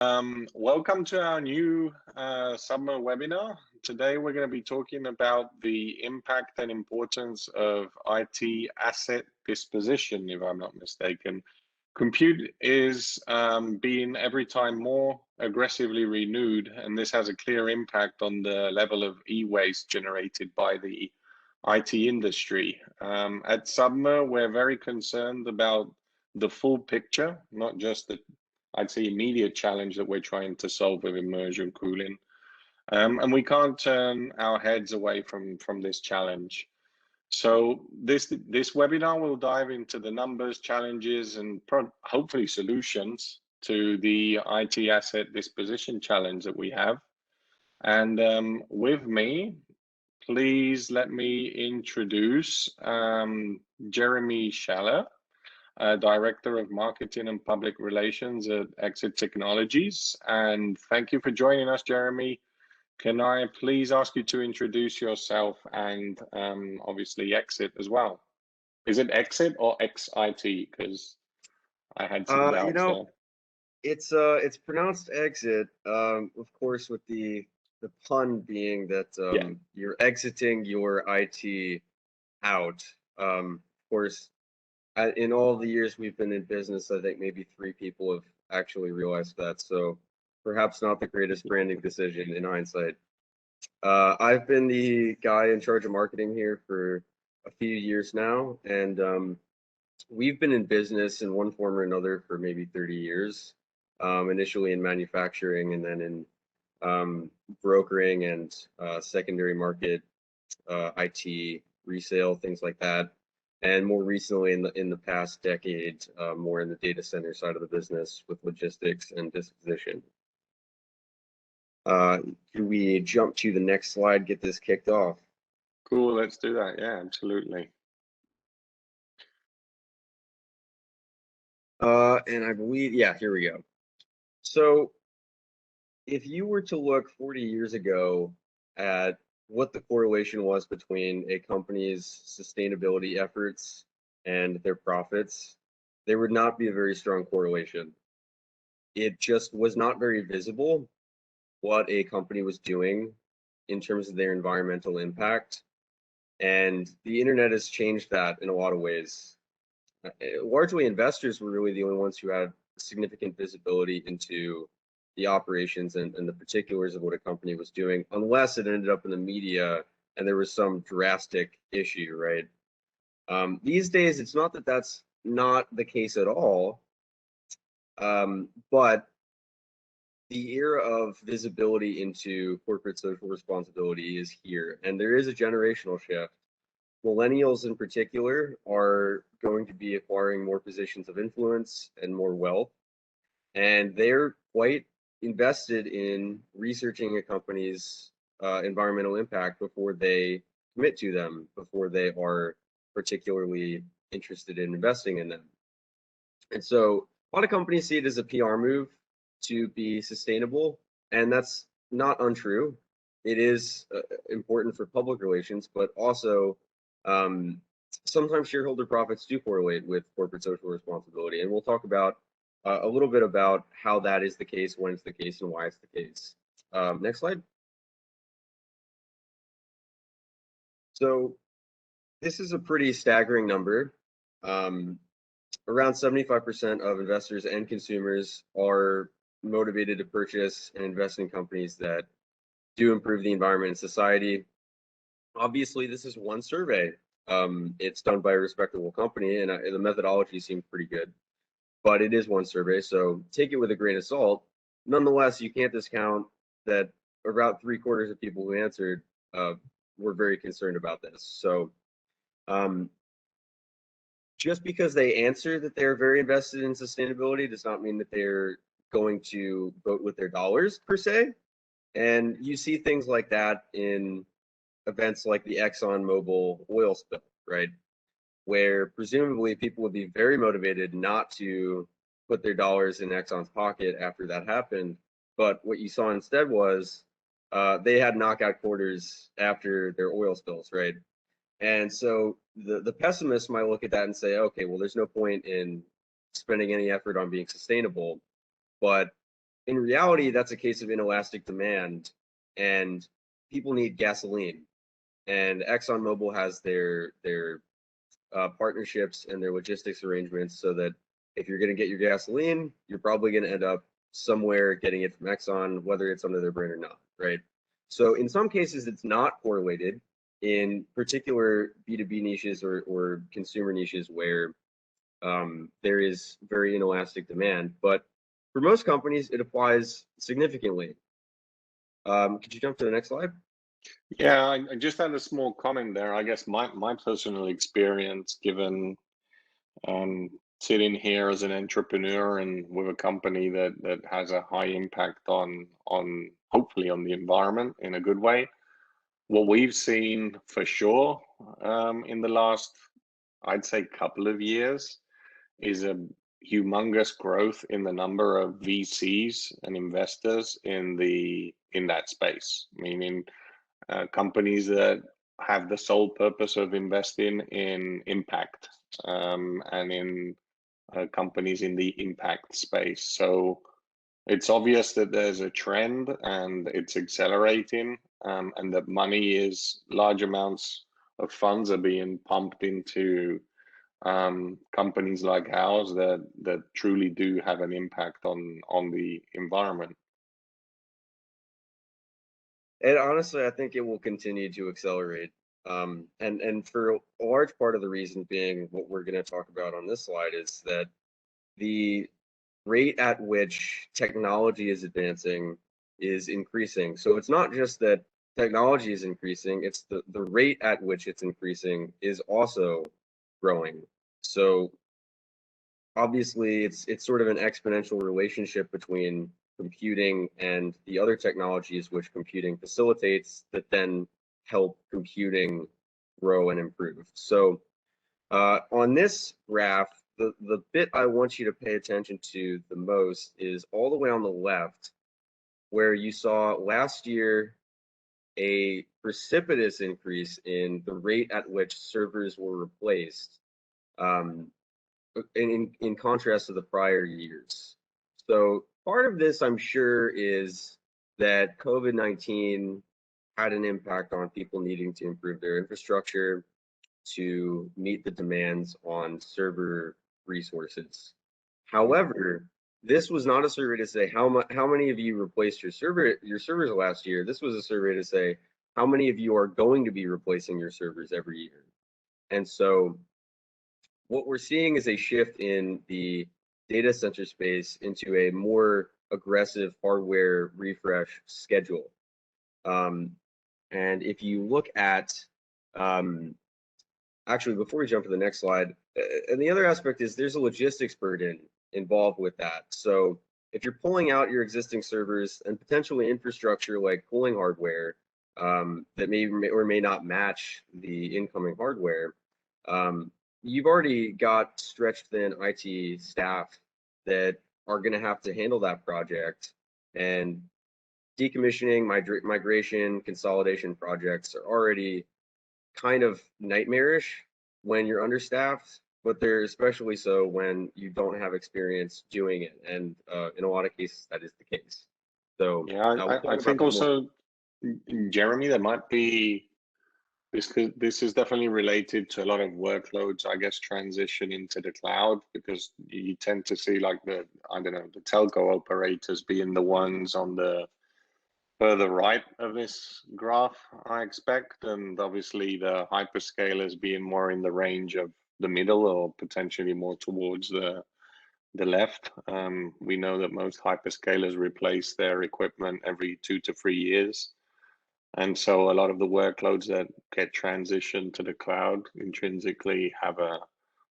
Welcome to our new Submer webinar. Today we're going to be talking about the impact and importance of IT asset disposition, if I'm not mistaken. Compute is being every time more aggressively renewed, and this has a clear impact on the level of e-waste generated by the IT industry. At Submer, we're very concerned about the full picture, not just the I'd say immediate challenge that we're trying to solve with immersion cooling. And we can't turn our heads away from this challenge. So this webinar will dive into the numbers, challenges, and hopefully solutions to the IT asset disposition challenge that we have. And with me, please let me introduce Jeremy Schaller, Director of Marketing and Public Relations at Exit Technologies. And thank you for joining us, Jeremy. Can I please ask you to introduce yourself and obviously Exit as well? Is it Exit or XIT? Because I had some doubts there. It's pronounced Exit, of course, with the pun being that you're exiting your IT out. Of course, in all the years we've been in business, I think maybe 3 people have actually realized that. So perhaps not the greatest branding decision in hindsight. I've been the guy in charge of marketing here for a few years now, and we've been in business in one form or another for maybe 30 years, initially in manufacturing and then in brokering and secondary market, IT, resale, things like that. And more recently, in the past decade, more in the data center side of the business with logistics and disposition. Can we jump to the next slide, get this kicked off? Cool, let's do that. Yeah, absolutely. And I believe, yeah, here we go. So if you were to look 40 years ago at what the correlation was between a company's sustainability efforts and their profits, there would not be a very strong correlation. It just was not very visible what a company was doing in terms of their environmental impact. And the internet has changed that in a lot of ways. Largely, investors were really the only ones who had significant visibility into the operations and the particulars of what a company was doing, unless it ended up in the media and there was some drastic issue, right? These days, it's not that that's not the case at all, but the era of visibility into corporate social responsibility is here, and there is a generational shift. Millennials in particular are going to be acquiring more positions of influence and more wealth, and they're quite invested in researching a company's environmental impact before they commit to them, before they are particularly interested in investing in them. And so a lot of companies see it as a PR move to be sustainable, and that's not untrue. It is important for public relations, but also sometimes shareholder profits do correlate with corporate social responsibility, and we'll talk about a little bit about how that is the case, when it's the case, and why it's the case. Next slide. So this is a pretty staggering number. Around 75% of investors and consumers are motivated to purchase and invest in companies that do improve the environment and society. Obviously, this is one survey. It's done by a respectable company, and the methodology seems pretty good. But it is one survey, so take it with a grain of salt. Nonetheless, you can't discount that about 3/4 of people who answered were very concerned about this. So just because they answer that they're very invested in sustainability does not mean that they're going to vote with their dollars per se. And you see things like that in events like the ExxonMobil oil spill, right? Where presumably people would be very motivated not to put their dollars in Exxon's pocket after that happened. But what you saw instead was they had knockout quarters after their oil spills, right? And so the pessimists might look at that and say, okay, well, there's no point in spending any effort on being sustainable. But in reality, that's a case of inelastic demand, and people need gasoline. And ExxonMobil has their partnerships and their logistics arrangements so that if you're going to get your gasoline, you're probably going to end up somewhere getting it from Exxon, whether it's under their brand or not, right? So in some cases, it's not correlated in particular B2B niches or consumer niches where there is very inelastic demand. But for most companies, it applies significantly. Could you jump to the next slide? Yeah, I just had a small comment there. I guess my personal experience, given sitting here as an entrepreneur and with a company that has a high impact on hopefully on the environment in a good way. What we've seen for sure in the last, I'd say, couple of years is a humongous growth in the number of VCs and investors in that space, meaning companies that have the sole purpose of investing in impact and in companies in the impact space. So it's obvious that there's a trend and it's accelerating, and that large amounts of funds are being pumped into companies like ours that truly do have an impact on the environment. And honestly, I think it will continue to accelerate. And for a large part of the reason being what we're going to talk about on this slide is that the rate at which technology is advancing is increasing. So it's not just that technology is increasing, it's the rate at which it's increasing is also growing. So obviously it's sort of an exponential relationship between computing and the other technologies which computing facilitates that then help computing grow and improve. So on this graph, the bit I want you to pay attention to the most is all the way on the left, where you saw last year a precipitous increase in the rate at which servers were replaced, in contrast to the prior years. So part of this, I'm sure, is that COVID-19 had an impact on people needing to improve their infrastructure to meet the demands on server resources. However, this was not a survey to say how many of you replaced your servers last year. This was a survey to say how many of you are going to be replacing your servers every year. And so what we're seeing is a shift in the data center space into a more aggressive hardware refresh schedule. And if you look at, actually, before we jump to the next slide, and the other aspect is there's a logistics burden involved with that. So if you're pulling out your existing servers and potentially infrastructure like cooling hardware that may or may not match the incoming hardware, you've already got stretched thin IT staff that are going to have to handle that project. And decommissioning, migration, consolidation projects are already kind of nightmarish when you're understaffed, but they're especially so when you don't have experience doing it. And in a lot of cases, that is the case. So yeah, I think also, Jeremy, there might be, this is definitely related to a lot of workloads, I guess, transition into the cloud, because you tend to see like the telco operators being the ones on the further right of this graph, I expect, and obviously the hyperscalers being more in the range of the middle or potentially more towards the left. We know that most hyperscalers replace their equipment every 2 to 3 years. And so a lot of the workloads that get transitioned to the cloud intrinsically have a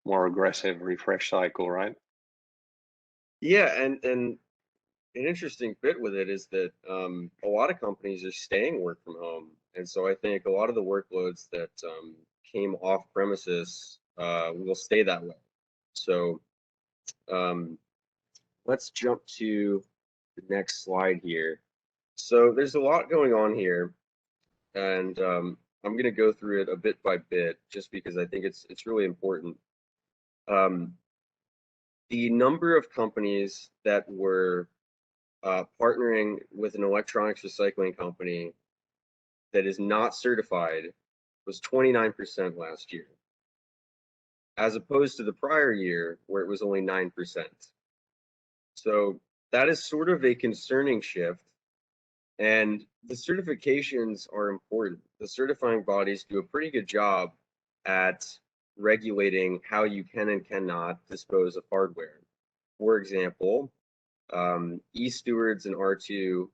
more aggressive refresh cycle, right? Yeah, and an interesting bit with it is that a lot of companies are staying work from home. And so I think a lot of the workloads that came off premises will stay that way. So let's jump to the next slide here. So there's a lot going on here. And I'm going to go through it a bit by bit, just because I think it's really important. The number of companies that were partnering with an electronics recycling company that is not certified was 29% last year, as opposed to the prior year where it was only 9%. So that is sort of a concerning shift. And the certifications are important. The certifying bodies do a pretty good job at regulating how you can and cannot dispose of hardware. For example, e-stewards and R2,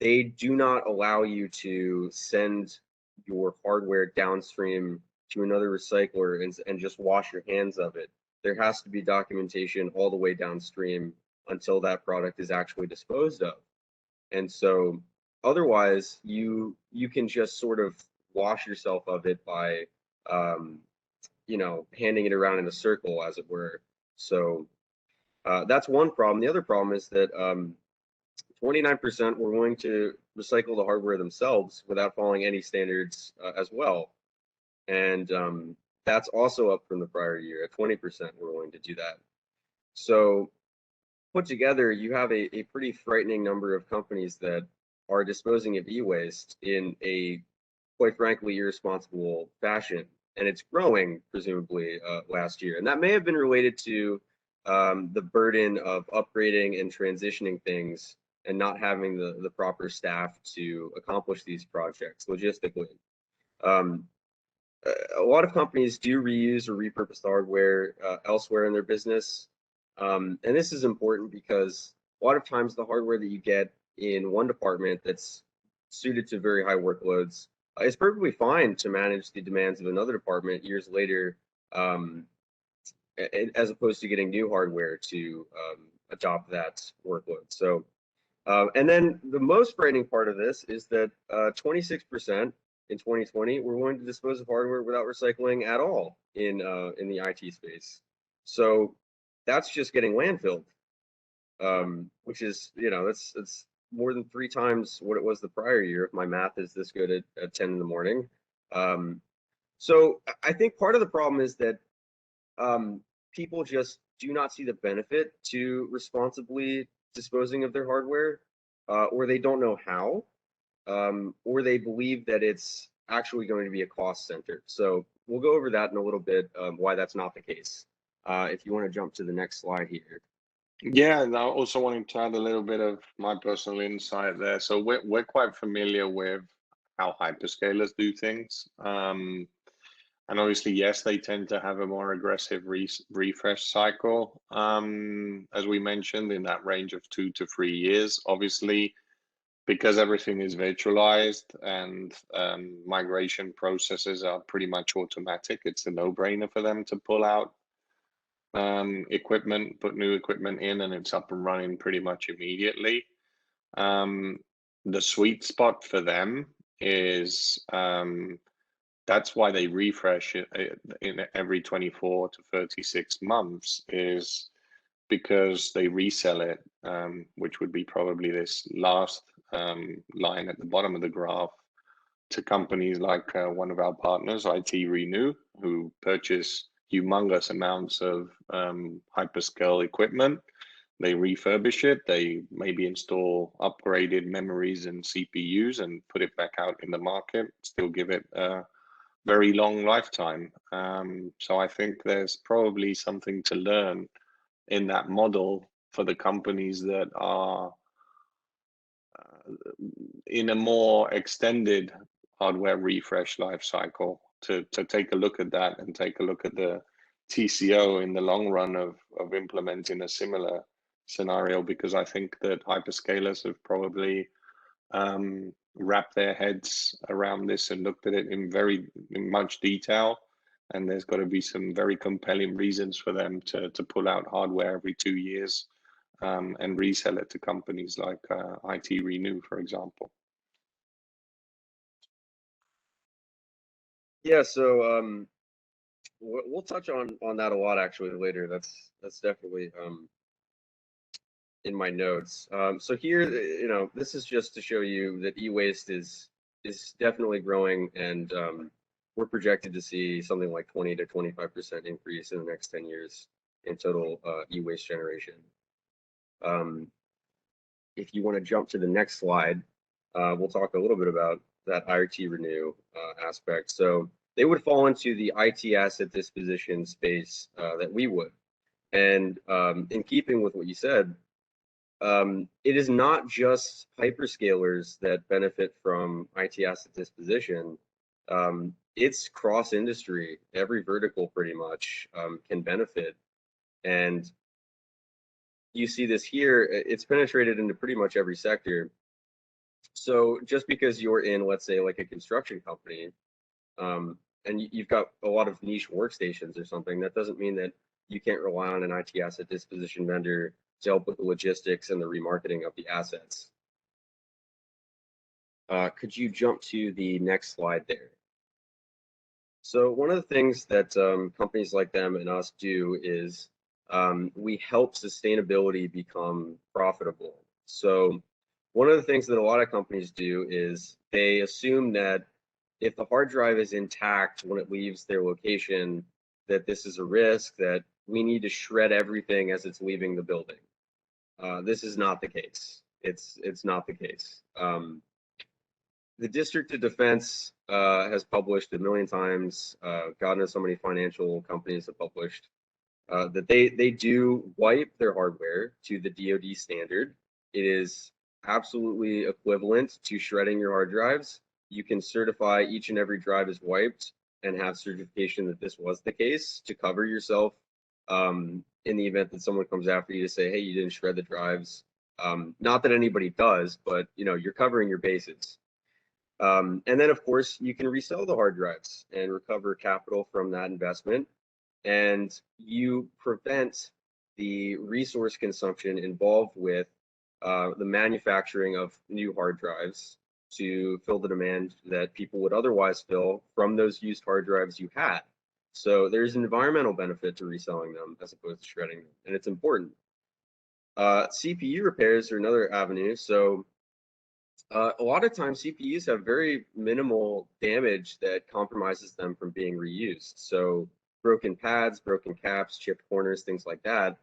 they do not allow you to send your hardware downstream to another recycler and just wash your hands of it. There has to be documentation all the way downstream until that product is actually disposed of. And so otherwise, you can just sort of wash yourself of it by, handing it around in a circle, as it were. So that's one problem. The other problem is that 29% were willing to recycle the hardware themselves without following any standards as well. And that's also up from the prior year. At 20% were willing to do that. So put together, you have a pretty frightening number of companies that are disposing of e-waste in a, quite frankly, irresponsible fashion. And it's growing, presumably, last year. And that may have been related to the burden of upgrading and transitioning things and not having the proper staff to accomplish these projects logistically. A lot of companies do reuse or repurpose the hardware elsewhere in their business. And this is important because a lot of times the hardware that you get in one department that's suited to very high workloads is perfectly fine to manage the demands of another department years later, as opposed to getting new hardware to adopt that workload. So, and then the most frightening part of this is that 26% in 2020 were willing to dispose of hardware without recycling at all in the IT space. So that's just getting landfilled, which is, that's more than 3 times what it was the prior year, if my math is this good at 10 in the morning. So I think part of the problem is that people just do not see the benefit to responsibly disposing of their hardware, or they don't know how, or they believe that it's actually going to be a cost center. So we'll go over that in a little bit, why that's not the case. If you want to jump to the next slide here. Yeah, and I also wanted to add a little bit of my personal insight there. So we're quite familiar with how hyperscalers do things. And obviously, yes, they tend to have a more aggressive refresh cycle, as we mentioned, in that range of 2 to 3 years. Obviously, because everything is virtualized and migration processes are pretty much automatic, it's a no-brainer for them to pull out equipment, put new equipment in, and it's up and running pretty much immediately. The sweet spot for them is that's why they refresh it in every 24 to 36 months, is because they resell it, which would be probably this last line at the bottom of the graph, to companies like one of our partners, IT Renew, who purchase humongous amounts of hyperscale equipment. They refurbish it, they maybe install upgraded memories and CPUs and put it back out in the market, still give it a very long lifetime. So I think there's probably something to learn in that model for the companies that are in a more extended hardware refresh life cycle, to take a look at that and take a look at the TCO in the long run of implementing a similar scenario, because I think that hyperscalers have probably wrapped their heads around this and looked at it in much detail, and there's got to be some very compelling reasons for them to pull out hardware every 2 years and resell it to companies like IT Renew, for example. Yeah, so we'll touch on that a lot actually later. That's definitely in my notes. So here, this is just to show you that e-waste is definitely growing, and we're projected to see something like 20 to 25% increase in the next 10 years in total e-waste generation. if you want to jump to the next slide, we'll talk a little bit about that IT renew aspect. So they would fall into the IT asset disposition space that we would. And in keeping with what you said, it is not just hyperscalers that benefit from IT asset disposition. It's cross industry. Every vertical pretty much can benefit. And you see this here, it's penetrated into pretty much every sector. So just because you're in, let's say, like a construction company, and you've got a lot of niche workstations or something, that doesn't mean that you can't rely on an IT asset disposition vendor to help with the logistics and the remarketing of the assets. Could you jump to the next slide there? So one of the things that companies like them and us do is we help sustainability become profitable. So one of the things that a lot of companies do is they assume that if the hard drive is intact when it leaves their location, that this is a risk, that we need to shred everything as it's leaving the building. This is not the case. It's not the case. The District of Defense has published a million times, God knows so many financial companies have published, that they do wipe their hardware to the DoD standard. It is absolutely equivalent to shredding your hard drives. You can certify each and every drive is wiped and have certification that this was the case to cover yourself in the event that someone comes after you to say, hey, you didn't shred the drives. Not that anybody does, but you're covering your bases. And then, of course, you can resell the hard drives and recover capital from that investment. And you prevent the resource consumption involved with the manufacturing of new hard drives to fill the demand that people would otherwise fill from those used hard drives you had. So there's an environmental benefit to reselling them as opposed to shredding them, and it's important. CPU repairs are another avenue. So a lot of times CPUs have very minimal damage that compromises them from being reused. So broken pads, broken caps, chipped corners, things like that.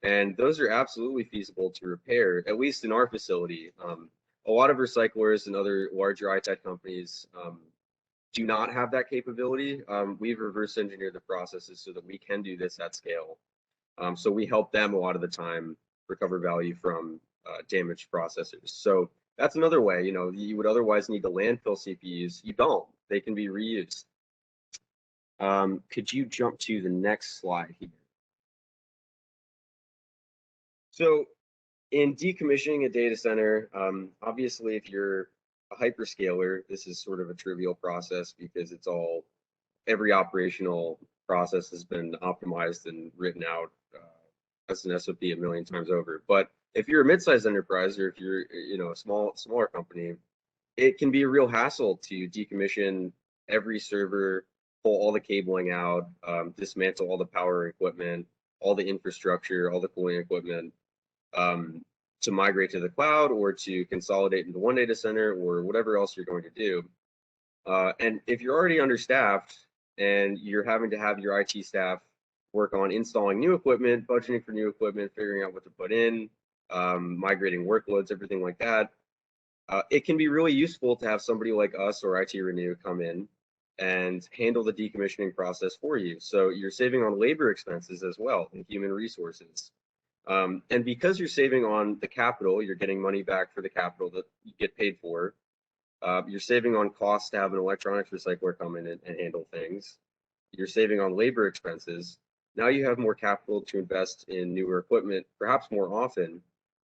And those are absolutely feasible to repair, at least in our facility. A lot of recyclers and other larger ITAD companies do not have that capability. We've reverse engineered the processes so that we can do this at scale. So we help them a lot of the time recover value from damaged processors. So that's another way. You would otherwise need to landfill CPUs. You don't. They can be reused. Could you jump to the next slide here? So in decommissioning a data center, obviously, if you're a hyperscaler, this is sort of a trivial process because every operational process has been optimized and written out as an SOP a million times over. But if you're a mid-sized enterprise, or if you're a smaller company, it can be a real hassle to decommission every server, pull all the cabling out, dismantle all the power equipment, all the infrastructure, all the cooling equipment, to migrate to the cloud or to consolidate into one data center or whatever else you're going to do. And if you're already understaffed and you're having to have your IT staff work on installing new equipment, budgeting for new equipment, figuring out what to put in, migrating workloads, everything like that, it can be really useful to have somebody like us or IT Renew come in and handle the decommissioning process for you. So you're saving on labor expenses as well and human resources. And because you're saving on the capital, you're getting money back for the capital that you get paid for. You're saving on costs to have an electronics recycler come in and handle things. You're saving on labor expenses. Now you have more capital to invest in newer equipment, perhaps more often.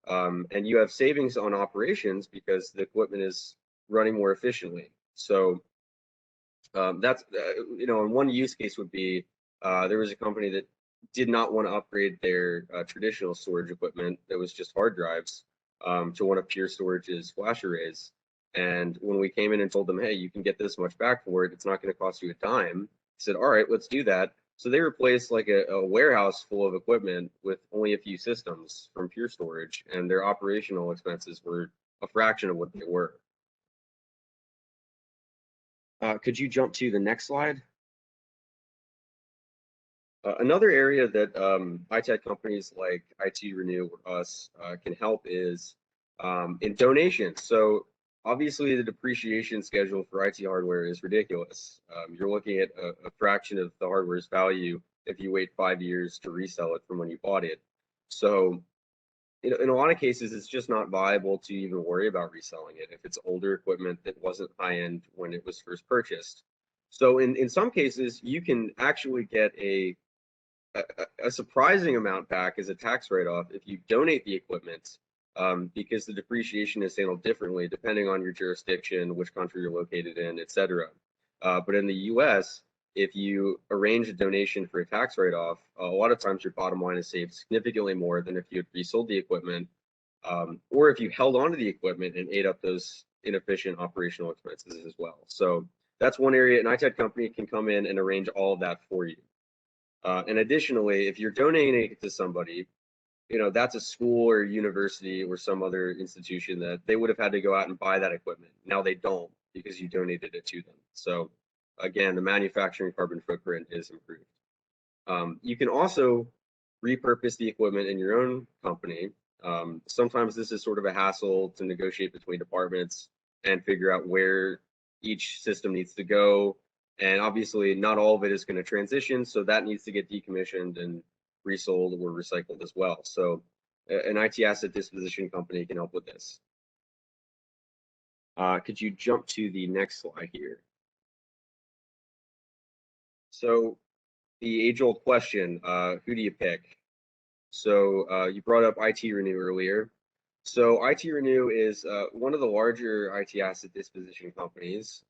And you have savings on operations because the equipment is running more efficiently. So that's, and one use case would be, there was a company that did not want to upgrade their traditional storage equipment that was just hard drives to one of Pure Storage's flash arrays. And when we came in and told them, hey, you can get this much back for it, it's not going to cost you a dime, he said, all right, let's do that. So they replaced like a warehouse full of equipment with only a few systems from Pure Storage, and their operational expenses were a fraction of what they were. Could you jump to the next slide? Another area that ITAD companies like IT Renew or us can help is In donations, so obviously the depreciation schedule for IT hardware is ridiculous. You're looking at a fraction of the hardware's value if you wait 5 years to resell it from when you bought it. So in a lot of cases, it's just not viable to even worry about reselling it if it's older equipment that wasn't high end when it was first purchased. So in some cases, you can actually get a surprising amount back as a tax write-off if you donate the equipment, because the depreciation is handled differently depending on your jurisdiction, which country you're located in, etc. But in the US, if you arrange a donation for a tax write-off, a lot of times your bottom line is saved significantly more than if you had resold the equipment, or if you held onto the equipment and ate up those inefficient operational expenses as well. So that's one area an ITAD company can come in and arrange all of that for you. And additionally, if you're donating it to somebody, that's a school or university or some other institution that they would have had to go out and buy that equipment. Now they don't because you donated it to them. So again, the manufacturing carbon footprint is improved. You can also repurpose the equipment in your own company. Sometimes this is sort of a hassle to negotiate between departments and figure out where each system needs to go. And obviously not all of it is going to transition, so that needs to get decommissioned and resold or recycled as well. So an IT asset disposition company can help with this. Could you jump to the next slide here? So the age-old question, who do you pick? So you brought up IT Renew earlier. So IT Renew is one of the larger IT asset disposition companies.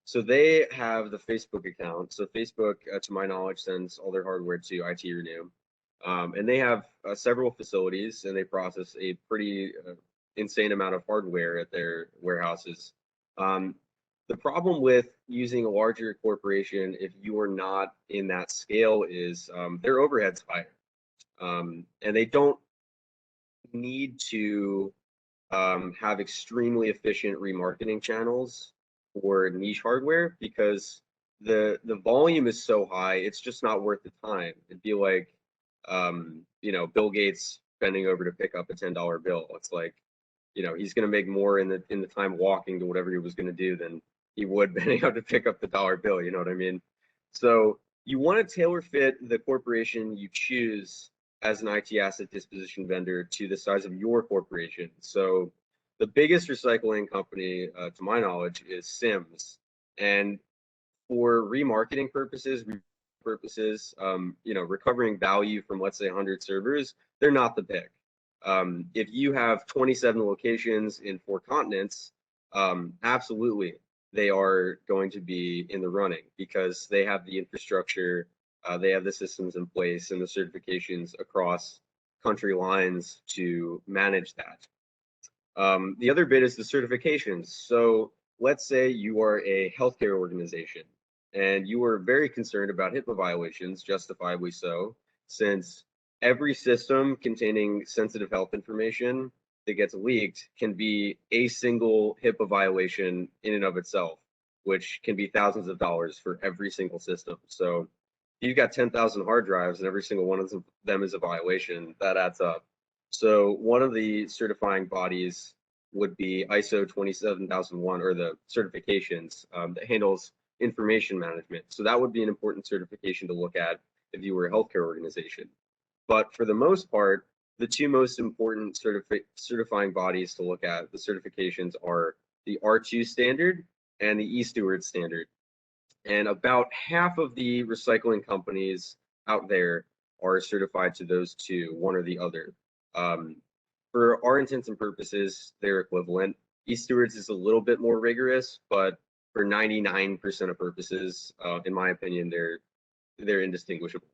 So they have the Facebook account. So Facebook, to my knowledge, sends all their hardware to IT Renew. And they have several facilities, and they process a pretty insane amount of hardware at their warehouses. The problem with using a larger corporation, if you are not in that scale, is their overhead's higher. And they don't need to have extremely efficient remarketing channels for niche hardware because the volume is so high, it's just not worth the time. It'd be like, Bill Gates bending over to pick up a $10 bill. It's like, he's going to make more in the time walking to whatever he was going to do than he would bending out to pick up the dollar bill. You know what I mean? So you want to tailor fit the corporation you choose as an IT asset disposition vendor to the size of your corporation. So the biggest recycling company, to my knowledge, is Sims. And for remarketing purposes, recovering value from, let's say, 100 servers, they're not the pick. If you have 27 locations in 4 continents, absolutely, they are going to be in the running because they have the infrastructure, they have the systems in place and the certifications across country lines to manage that. The other bit is the certifications. So let's say you are a healthcare organization and you are very concerned about HIPAA violations, justifiably so, since every system containing sensitive health information that gets leaked can be a single HIPAA violation in and of itself, which can be thousands of dollars for every single system. So if you've got 10,000 hard drives and every single one of them is a violation, that adds up. So one of the certifying bodies would be ISO 27001, or the certifications that handles information management. So that would be an important certification to look at if you were a healthcare organization. But for the most part, the 2 most important certifying bodies to look at, the certifications, are the R2 standard and the E-Steward standard. And about half of the recycling companies out there are certified to those 2, one or the other. For our intents and purposes, they're equivalent. E-Stewards is a little bit more rigorous, but for 99% of purposes, in my opinion, they're indistinguishable.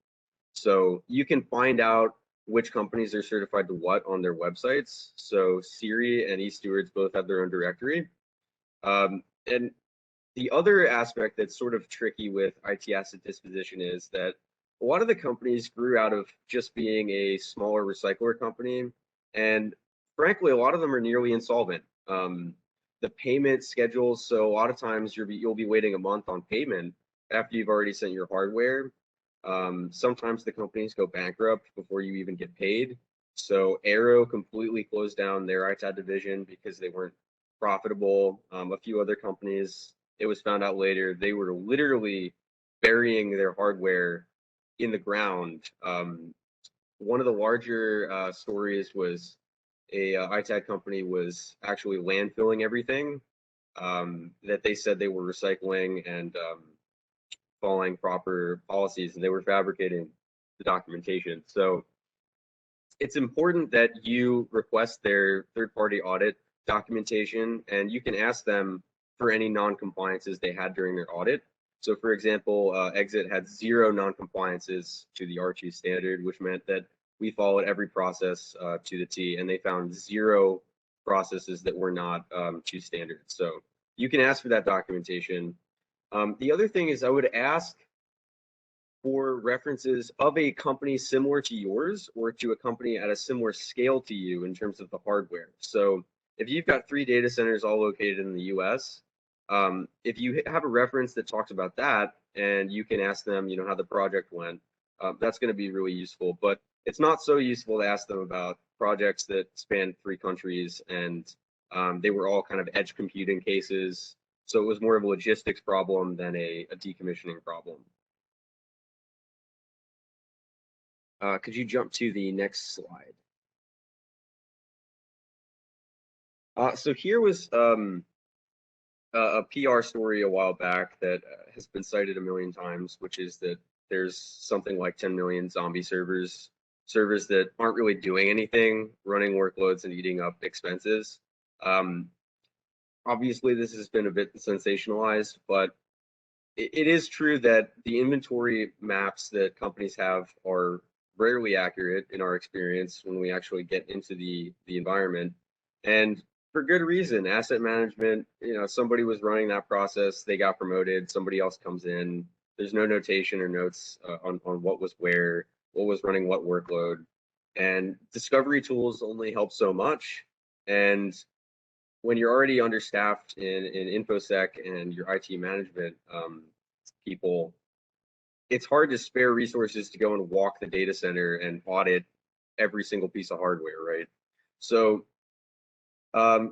So you can find out which companies are certified to what on their websites. So Siri and E-Stewards both have their own directory. And the other aspect that's sort of tricky with IT asset disposition is that a lot of the companies grew out of just being a smaller recycler company. And frankly, a lot of them are nearly insolvent. The payment schedules, so a lot of times you'll be waiting a month on payment after you've already sent your hardware. Sometimes the companies go bankrupt before you even get paid. So Arrow completely closed down their ITAD division because they weren't profitable. A few other companies, it was found out later, they were literally burying their hardware in the ground. One of the larger stories was a ITAD company was actually landfilling everything that they said they were recycling and following proper policies, and they were fabricating the documentation. So it's important that you request their third-party audit documentation, and you can ask them for any non-compliances they had during their audit. So for example, Exit had 0 non-compliances to the R2 standard, which meant that we followed every process to the T, and they found 0 processes that were not to standard. So you can ask for that documentation. The other thing is I would ask for references of a company similar to yours or to a company at a similar scale to you in terms of the hardware. So if you've got 3 data centers all located in the US, if you have a reference that talks about that and you can ask them, you know, how the project went, that's going to be really useful. But it's not so useful to ask them about projects that span 3 countries and they were all kind of edge computing cases. So it was more of a logistics problem than a decommissioning problem. Could you jump to the next slide? So here was a PR story a while back that has been cited a million times, which is that there's something like 10 million zombie servers that aren't really doing anything, running workloads and eating up expenses. Obviously, this has been a bit sensationalized, but it is true that the inventory maps that companies have are rarely accurate in our experience when we actually get into the environment, and for good reason. Asset management, you know, somebody was running that process, they got promoted, somebody else comes in, there's no notation or notes on what was where, what was running what workload, and discovery tools only help so much. And when you're already understaffed in InfoSec and your IT management people, it's hard to spare resources to go and walk the data center and audit every single piece of hardware, right? So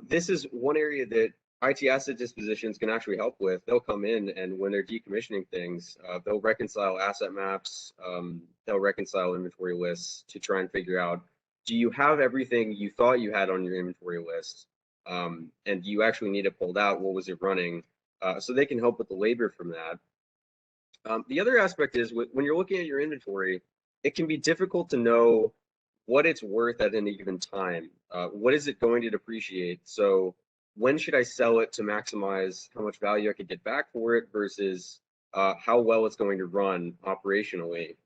this is one area that IT asset dispositions can actually help with. They'll come in and when they're decommissioning things, they'll reconcile asset maps, they'll reconcile inventory lists to try and figure out, do you have everything you thought you had on your inventory list? And do you actually need it pulled out? What was it running? So they can help with the labor from that. The other aspect is when you're looking at your inventory, it can be difficult to know what it's worth at any given time. What is it going to depreciate? So when should I sell it to maximize how much value I could get back for it versus how well it's going to run operationally?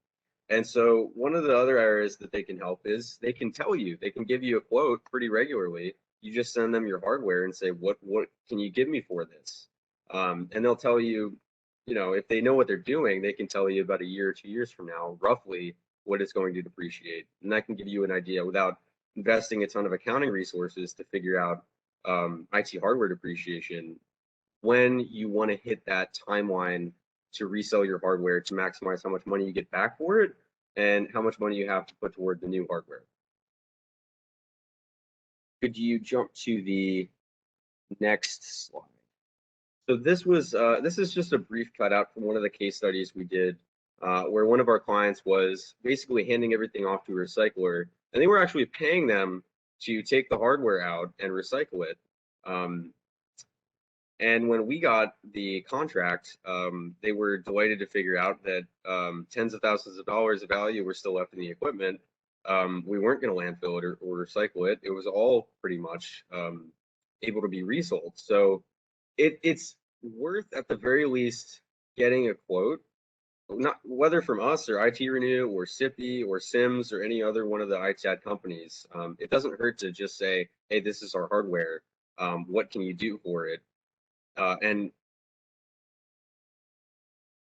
And so one of the other areas that they can help is they can tell you, they can give you a quote pretty regularly. You just send them your hardware and say, what can you give me for this? And they'll tell you, you know, if they know what they're doing, they can tell you about a year or 2 years from now, roughly what it's going to depreciate. And that can give you an idea without investing a ton of accounting resources to figure out IT hardware depreciation, when you want to hit that timeline to resell your hardware to maximize how much money you get back for it and how much money you have to put toward the new hardware. Could you jump to the next slide? So this is just a brief cutout from one of the case studies we did, where one of our clients was basically handing everything off to a recycler, and they were actually paying them to take the hardware out and recycle it. And when we got the contract, they were delighted to figure out that tens of thousands of dollars of value were still left in the equipment. We weren't going to landfill it or recycle it. It was all pretty much able to be resold. So it's worth, at the very least, getting a quote, not whether from us or IT Renew or SIPI or Sims or any other one of the ITAD companies. It doesn't hurt to just say, hey, this is our hardware. What can you do for it? And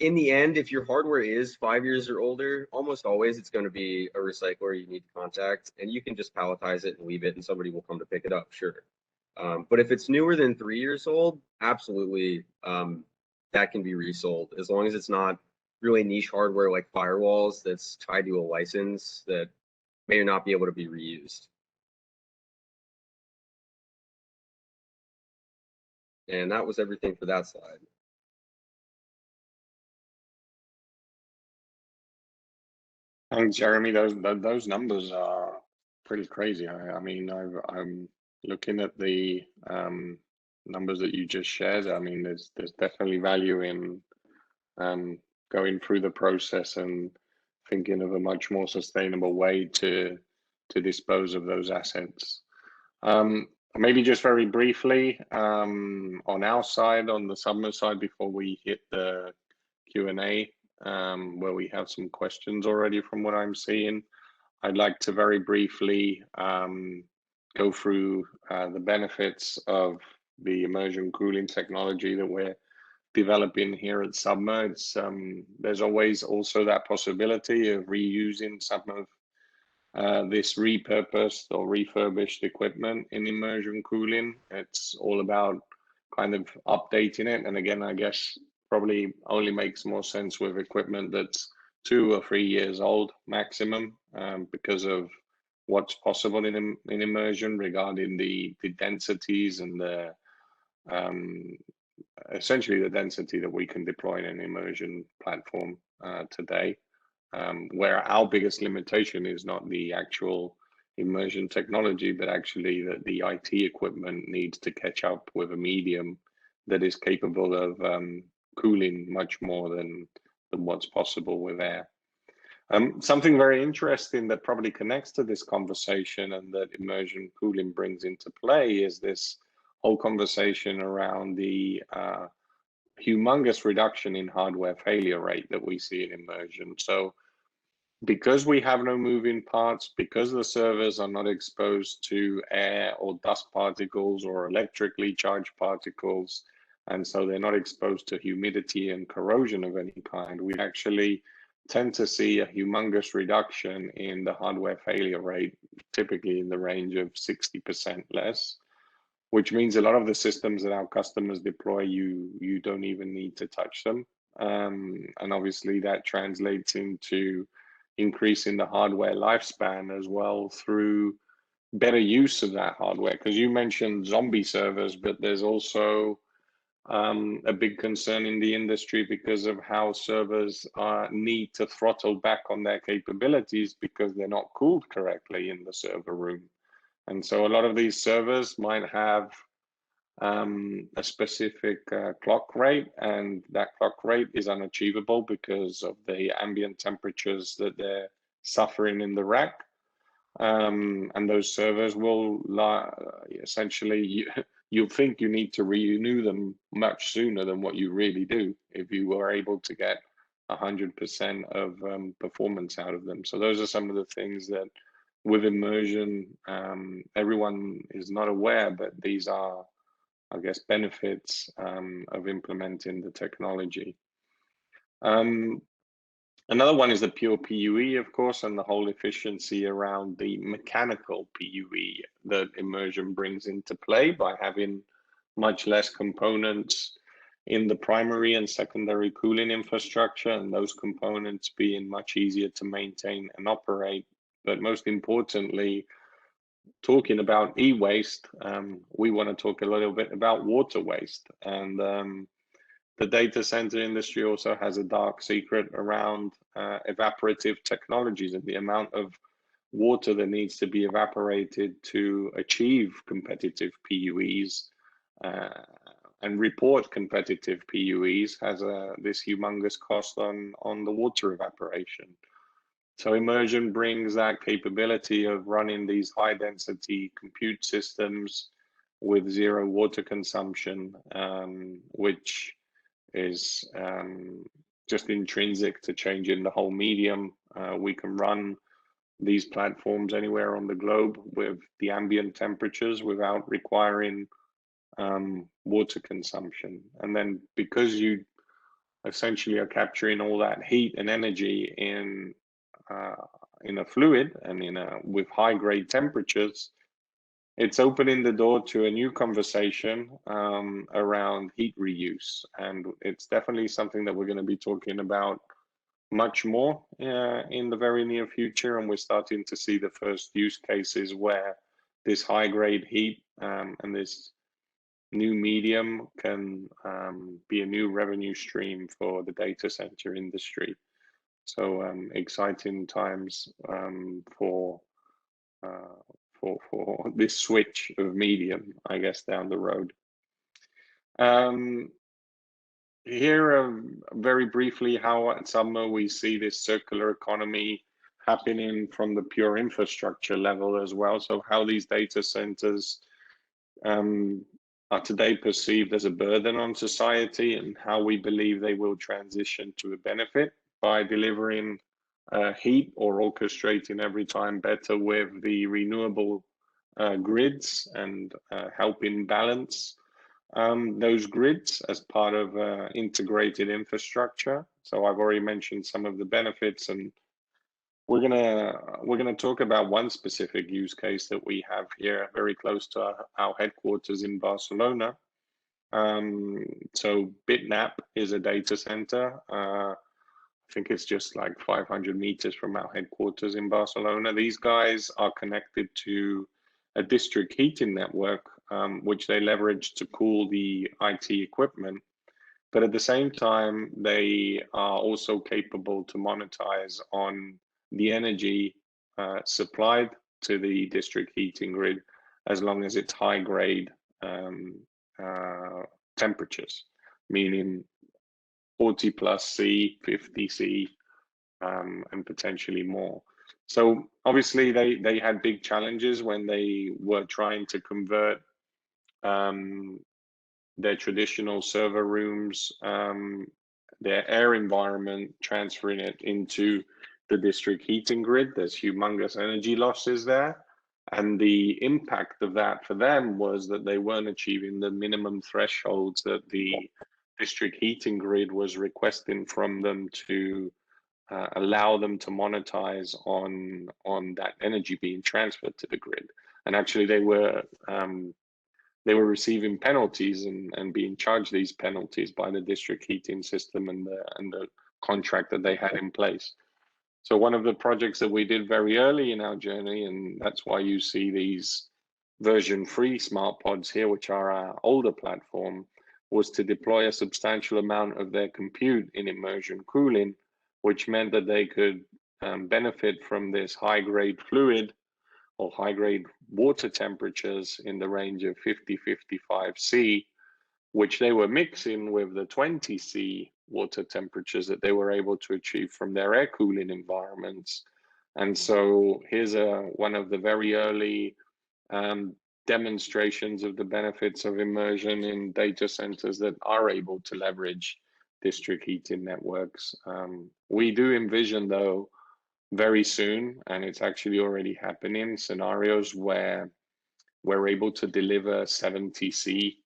in the end, if your hardware is 5 years or older, almost always it's going to be a recycler you need to contact, and you can just palletize it and leave it and somebody will come to pick it up, sure. But if it's newer than 3 years old, absolutely, that can be resold, as long as it's not really niche hardware like firewalls that's tied to a license that may not be able to be reused. And that was everything for that slide. Thanks, Jeremy. Those numbers are pretty crazy. I mean, I'm looking at the numbers that you just shared. I mean, there's definitely value in going through the process and thinking of a much more sustainable way to dispose of those assets. Maybe just very briefly on our side, on the Submer side, before we hit the Q&A, where we have some questions already from what I'm seeing, I'd like to very briefly go through the benefits of the immersion cooling technology that we're developing here at Submer. There's always also that possibility of reusing some of this repurposed or refurbished equipment in immersion cooling. It's all about kind of updating it. And again, I guess probably only makes more sense with equipment that's 2 or 3 years old maximum, because of what's possible in immersion regarding the densities and the essentially the density that we can deploy in an immersion platform today. Where our biggest limitation is not the actual immersion technology, but actually that the IT equipment needs to catch up with a medium that is capable of cooling much more than what's possible with air. Something very interesting that probably connects to this conversation and that immersion cooling brings into play is this whole conversation around the humongous reduction in hardware failure rate that we see in immersion. So because we have no moving parts, because the servers are not exposed to air or dust particles or electrically charged particles, and so they're not exposed to humidity and corrosion of any kind, we actually tend to see a humongous reduction in the hardware failure rate, typically in the range of 60% less, which means a lot of the systems that our customers deploy, you don't even need to touch them. And obviously that translates into increasing the hardware lifespan as well through better use of that hardware. Because you mentioned zombie servers, but there's also a big concern in the industry because of how servers need to throttle back on their capabilities because they're not cooled correctly in the server room. And so a lot of these servers might have a specific clock rate, and that clock rate is unachievable because of the ambient temperatures that they're suffering in the rack. And those servers will essentially, you'll think you need to renew them much sooner than what you really do if you were able to get 100% of performance out of them. So those are some of the things that with immersion, everyone is not aware, but these are, I guess, benefits of implementing the technology. Another one is the pure PUE, of course, and the whole efficiency around the mechanical PUE that immersion brings into play by having much less components in the primary and secondary cooling infrastructure, and those components being much easier to maintain and operate. But most importantly, talking about e-waste, we want to talk a little bit about water waste. And the data center industry also has a dark secret around evaporative technologies and the amount of water that needs to be evaporated to achieve competitive PUEs and report competitive PUEs has this humongous cost on the water evaporation. So immersion brings that capability of running these high density compute systems with zero water consumption, which is just intrinsic to changing the whole medium. We can run these platforms anywhere on the globe with the ambient temperatures without requiring water consumption. And then because you essentially are capturing all that heat and energy in a fluid and with high grade temperatures, it's opening the door to a new conversation around heat reuse. And it's definitely something that we're going to be talking about much more in the very near future, and we're starting to see the first use cases where this high-grade heat and this new medium can be a new revenue stream for the data center industry. So exciting times for this switch of medium, I guess, down the road. Here, very briefly, how at Submer we see this circular economy happening from the pure infrastructure level as well. So how these data centers are today perceived as a burden on society, and how we believe they will transition to a benefit by delivering heat or orchestrating every time better with the renewable grids and helping balance those grids as part of integrated infrastructure. So I've already mentioned some of the benefits, and we're gonna talk about one specific use case that we have here, very close to our headquarters in Barcelona. So Bitnap is a data center. I think it's just like 500 meters from our headquarters in Barcelona. These guys are connected to a district heating network, which they leverage to cool the IT equipment. But at the same time, they are also capable to monetize on the energy supplied to the district heating grid, as long as it's high grade temperatures, meaning 40 plus C, 50 C, and potentially more. So obviously they had big challenges when they were trying to convert their traditional server rooms, their air environment, transferring it into the district heating grid. There's humongous energy losses there. And the impact of that for them was that they weren't achieving the minimum thresholds that the district heating grid was requesting from them to allow them to monetize on that energy being transferred to the grid. And actually they were receiving penalties and being charged these penalties by the district heating system and the contract that they had in place. So one of the projects that we did very early in our journey, and that's why you see these version 3 smart pods here, which are our older platform, was to deploy a substantial amount of their compute in immersion cooling, which meant that they could benefit from this high-grade fluid or high-grade water temperatures in the range of 50-55 C, which they were mixing with the 20 C water temperatures that they were able to achieve from their air cooling environments. And so here's one of the very early demonstrations of the benefits of immersion in data centers that are able to leverage district heating networks. We do envision, though, very soon, and it's actually already happening, scenarios where we're able to deliver 70 C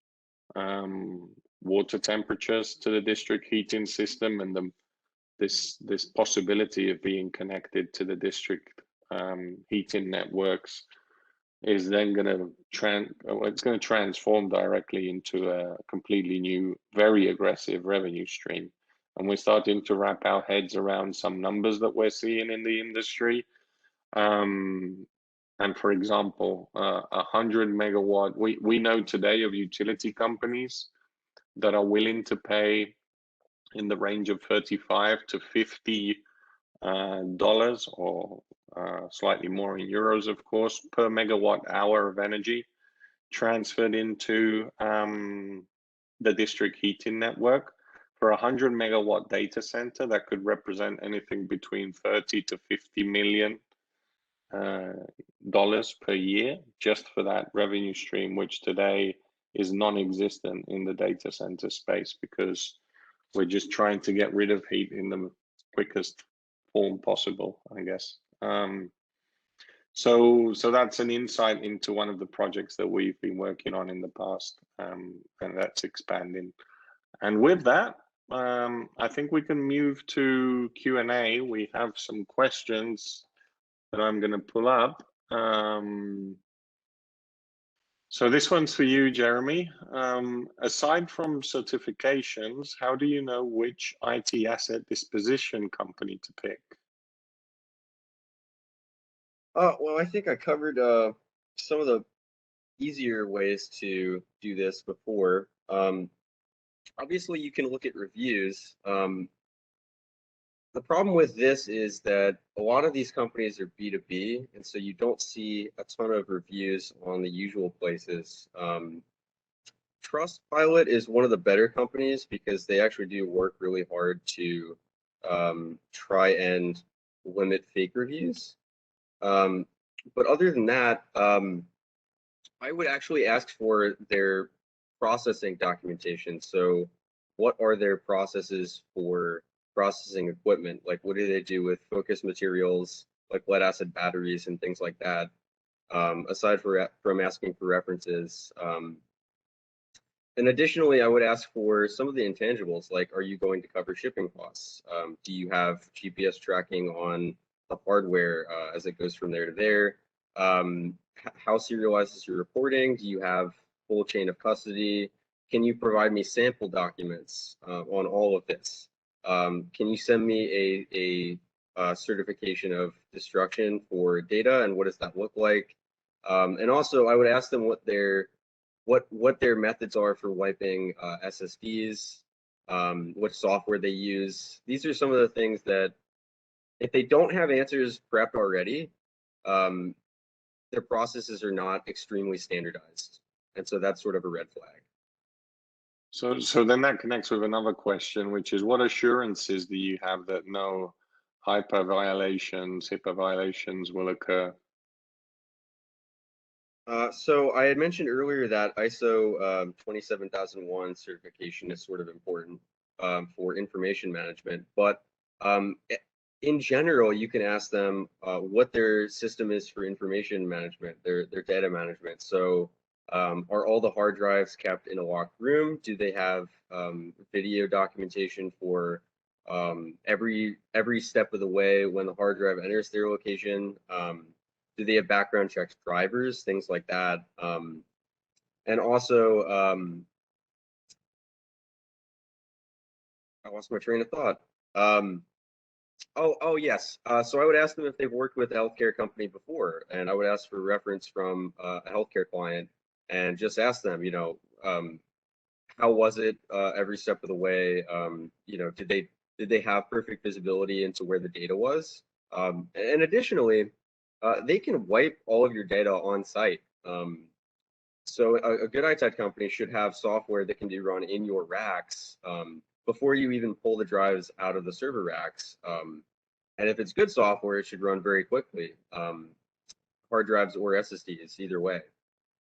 water temperatures to the district heating system, and this possibility of being connected to the district heating networks is then going to transform directly into a completely new, very aggressive revenue stream. And we're starting to wrap our heads around some numbers that we're seeing in the industry. And for example, 100 megawatt, we know today of utility companies that are willing to pay in the range of $35 to $50 or slightly more in euros, of course, per megawatt hour of energy transferred into the district heating network. For a 100 megawatt data center, that could represent anything between 30 to 50 million dollars per year just for that revenue stream, which today is non-existent in the data center space because we're just trying to get rid of heat in the quickest form possible, I guess. So that's an insight into one of the projects that we've been working on in the past, and that's expanding. And with that, I think we can move to Q&A. We have some questions that I'm going to pull up. So this one's for you, Jeremy. Aside from certifications, how do you know which IT asset disposition company to pick? Well, I think I covered some of the easier ways to do this before. Obviously, you can look at reviews. The problem with this is that a lot of these companies are B2B, and so you don't see a ton of reviews on the usual places. Trustpilot is one of the better companies because they actually do work really hard to try and limit fake reviews. But other than that, I would actually ask for their processing documentation. So what are their processes for processing equipment? Like what do they do with focus materials, like lead acid batteries and things like that? Aside from asking for references. And additionally, I would ask for some of the intangibles, like are you going to cover shipping costs? Do you have GPS tracking on the hardware as it goes from there to there? How serialized is your reporting? Do you have full chain of custody? Can you provide me sample documents on all of this? Can you send me a certification of destruction for data, and what does that look like? And also, I would ask them what their methods are for wiping SSDs, what software they use. These are some of the things that, if they don't have answers prepped already, their processes are not extremely standardized. And so that's sort of a red flag. So then that connects with another question, which is what assurances do you have that no HIPAA violations will occur? So I had mentioned earlier that ISO 27001 certification is sort of important for information management, but in general, you can ask them what their system is for information management, their data management. So are all the hard drives kept in a locked room? Do they have video documentation for every step of the way when the hard drive enters their location? Do they have background checks drivers, things like that? And also, I lost my train of thought. Oh yes. So I would ask them if they've worked with a healthcare company before, and I would ask for reference from a healthcare client, and just ask them, how was it every step of the way? Did they have perfect visibility into where the data was? And additionally, they can wipe all of your data on site. So a good ITAD company should have software that can be run in your racks before you even pull the drives out of the server racks. And if it's good software, it should run very quickly, hard drives or SSDs, either way.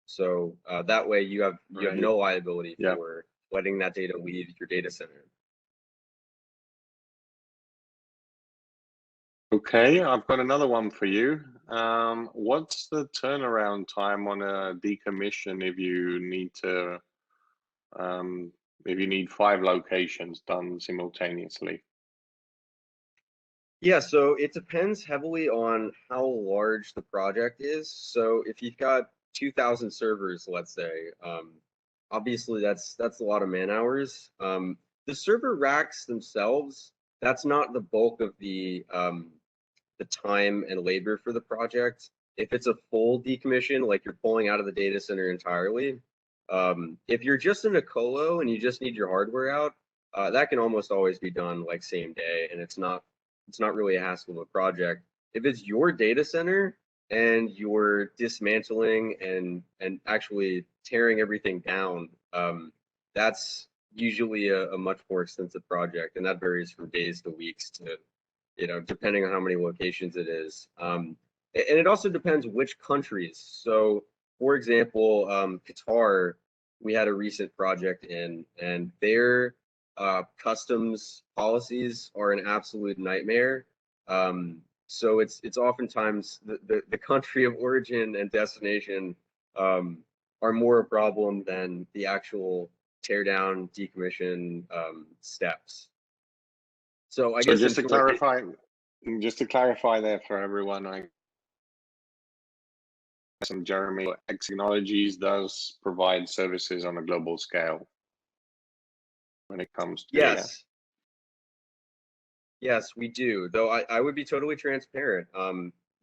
So that way you have no liability for letting that data leave your data center. Okay, I've got another one for you. What's the turnaround time on a decommission if you need 5 locations done simultaneously? Yeah, so it depends heavily on how large the project is. So if you've got 2,000 servers, let's say, obviously that's a lot of man hours. The server racks themselves, that's not the bulk of the time and labor for the project. If it's a full decommission, like you're pulling out of the data center entirely, if you're just in a colo and you just need your hardware out, that can almost always be done like same day, and it's not really a hassle of a project. If it's your data center and you're dismantling and actually tearing everything down, that's usually a much more extensive project, and that varies from days to weeks to, depending on how many locations it is. And it also depends which countries. So, for example, Qatar, we had a recent project in, and their customs policies are an absolute nightmare. So it's oftentimes the country of origin and destination are more a problem than the actual tear down, decommission steps. So I guess just to clarify there for everyone, and Jeremy, X Technologies does provide services on a global scale when it comes to Yes. Yes, we do. Though I would be totally transparent.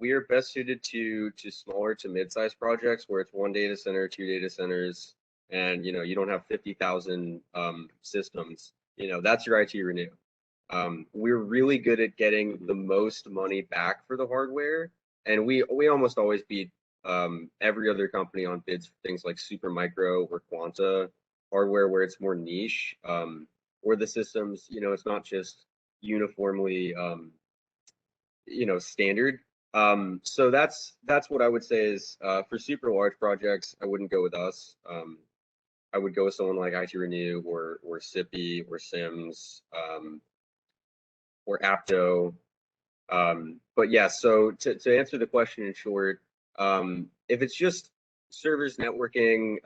We are best suited to smaller to mid-sized projects where it's one data center, two data centers, and you don't have 50,000 systems. That's your IT renew. We're really good at getting the most money back for the hardware, and we almost always beat every other company on bids for things like Supermicro or Quanta hardware where it's more niche, or the systems, it's not just uniformly standard. So that's what I would say is for super large projects, I wouldn't go with us. I would go with someone like IT Renew or SIPI or Sims or Apto. But yeah, so to answer the question in short, if it's just servers networking,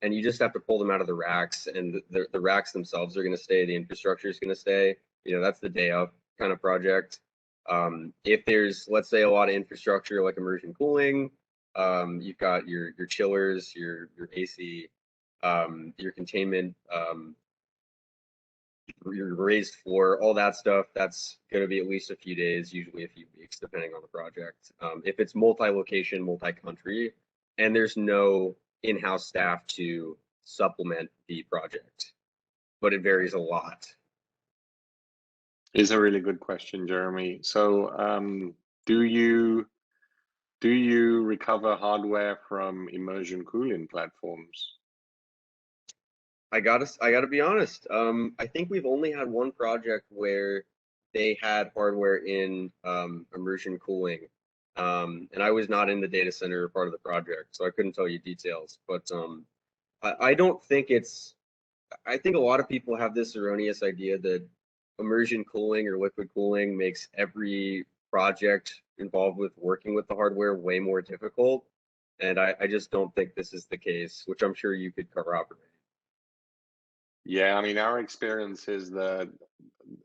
and you just have to pull them out of the racks, and the racks themselves are going to stay, the infrastructure is going to stay, that's the day up kind of project. If there's, let's say, a lot of infrastructure like immersion cooling, you've got your chillers, your AC, your containment, your raised floor, all that stuff, that's going to be at least a few days, usually a few weeks, depending on the project. If it's multi-location, multi-country, and there's no in-house staff to supplement the project, but it varies a lot. Is a really good question, Jeremy. So do you recover hardware from immersion cooling platforms? I gotta be honest. I think we've only had one project where they had hardware in immersion cooling, and I was not in the data center part of the project, so I couldn't tell you details. But I don't think it's. I think a lot of people have this erroneous idea that immersion cooling or liquid cooling makes every project involved with working with the hardware way more difficult, and I just don't think this is the case, which I'm sure you could corroborate. Yeah, I mean, our experience is that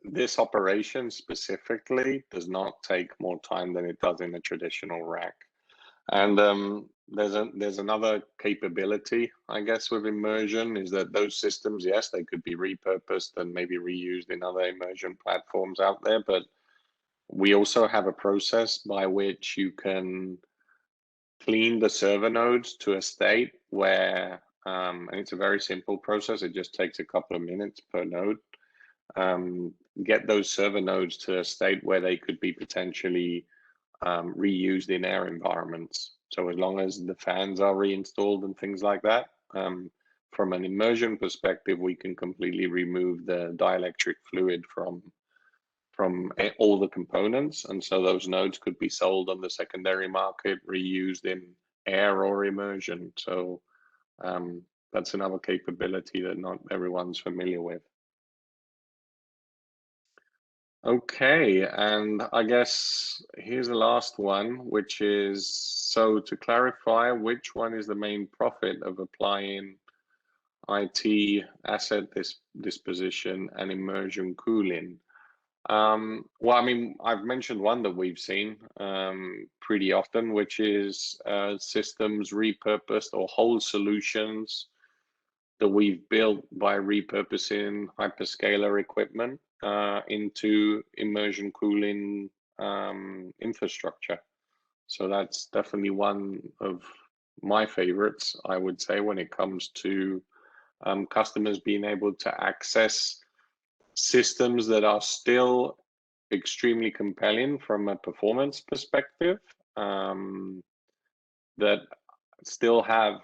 this operation specifically does not take more time than it does in a traditional rack. And there's another capability, I guess, with immersion is that those systems, yes, they could be repurposed and maybe reused in other immersion platforms out there, but we also have a process by which you can clean the server nodes to a state where, and it's a very simple process, it just takes a couple of minutes per node, get those server nodes to a state where they could be potentially reused in air environments. So as long as the fans are reinstalled and things like that, from an immersion perspective, we can completely remove the dielectric fluid from all the components, and so those nodes could be sold on the secondary market, reused in air or immersion. So that's another capability that not everyone's familiar with. Okay, and I guess here's the last one, which is, so to clarify, which one is the main profit of applying IT asset disposition and immersion cooling? Well, I mean, I've mentioned one that we've seen pretty often, which is systems repurposed or whole solutions that we've built by repurposing hyperscaler equipment into immersion cooling infrastructure. So that's definitely one of my favorites, I would say, when it comes to customers being able to access systems that are still extremely compelling from a performance perspective, that still have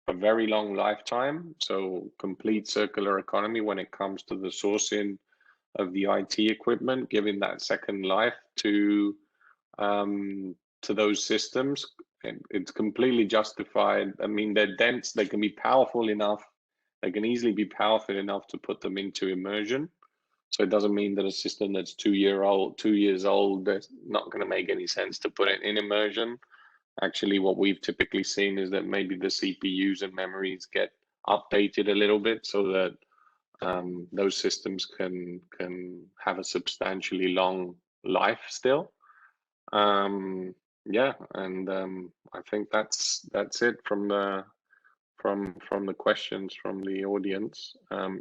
a very long lifetime, so complete circular economy when it comes to the sourcing of the IT equipment, giving that second life to those systems. It's completely justified. I mean, they're dense, they can be powerful enough, they can easily be powerful enough to put them into immersion. So it doesn't mean that a system that's 2 years old, that's not going to make any sense to put it in immersion. Actually, what we've typically seen is that maybe the CPUs and memories get updated a little bit so that those systems can have a substantially long life still. Yeah, and I think that's it from the questions from the audience.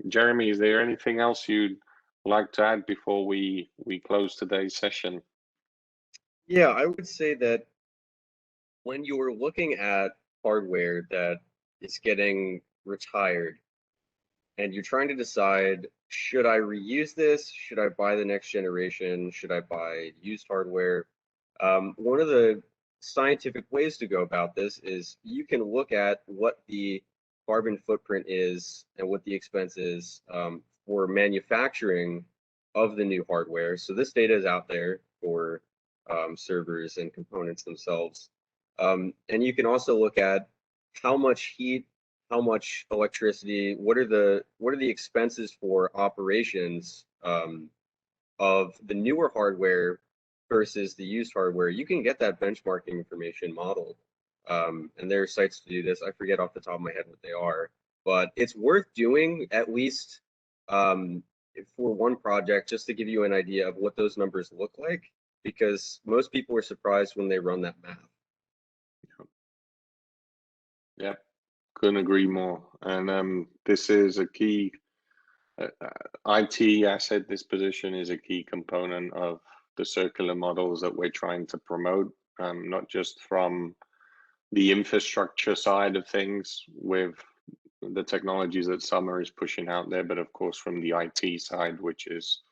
Jeremy, is there anything else you'd like to add before we close today's session? Yeah, I would say that when you're looking at hardware that is getting retired and you're trying to decide, should I reuse this? Should I buy the next generation? Should I buy used hardware? One of the scientific ways to go about this is you can look at what the carbon footprint is and what the expense is for manufacturing of the new hardware. So this data is out there for servers and components themselves. And you can also look at how much heat, how much electricity, what are the expenses for operations of the newer hardware versus the used hardware. You can get that benchmarking information modeled. And there are sites to do this. I forget off the top of my head what they are, but it's worth doing at least for one project, just to give you an idea of what those numbers look like, because most people are surprised when they run that math. Yeah, couldn't agree more. And this is a key, IT asset disposition is a key component of the circular models that we're trying to promote, not just from the infrastructure side of things with the technologies that Submer is pushing out there, but of course from the IT side, which is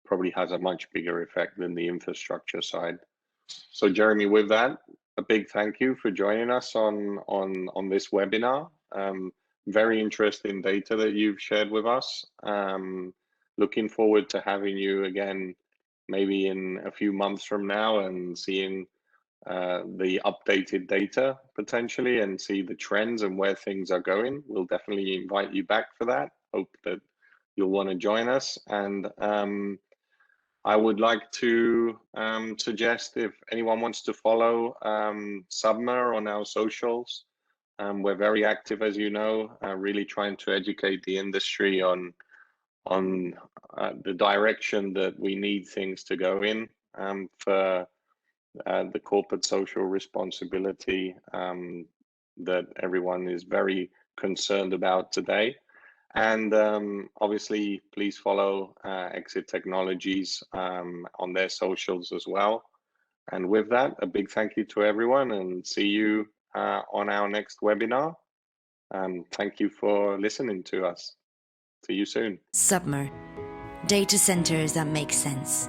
probably has a much bigger effect than the infrastructure side. So Jeremy, with that, a big thank you for joining us on this webinar. Very interesting data that you've shared with us. Looking forward to having you again, maybe in a few months from now, and seeing the updated data potentially and see the trends and where things are going. We'll definitely invite you back for that. Hope that you'll want to join us. And I would like to suggest, if anyone wants to follow Submer on our socials, we're very active, as you know, really trying to educate the industry on the direction that we need things to go in for the corporate social responsibility that everyone is very concerned about today. And obviously, please follow Exit Technologies on their socials as well. And with that, a big thank you to everyone, and see you on our next webinar. Thank you for listening to us. See you soon. Submer, data centers that make sense.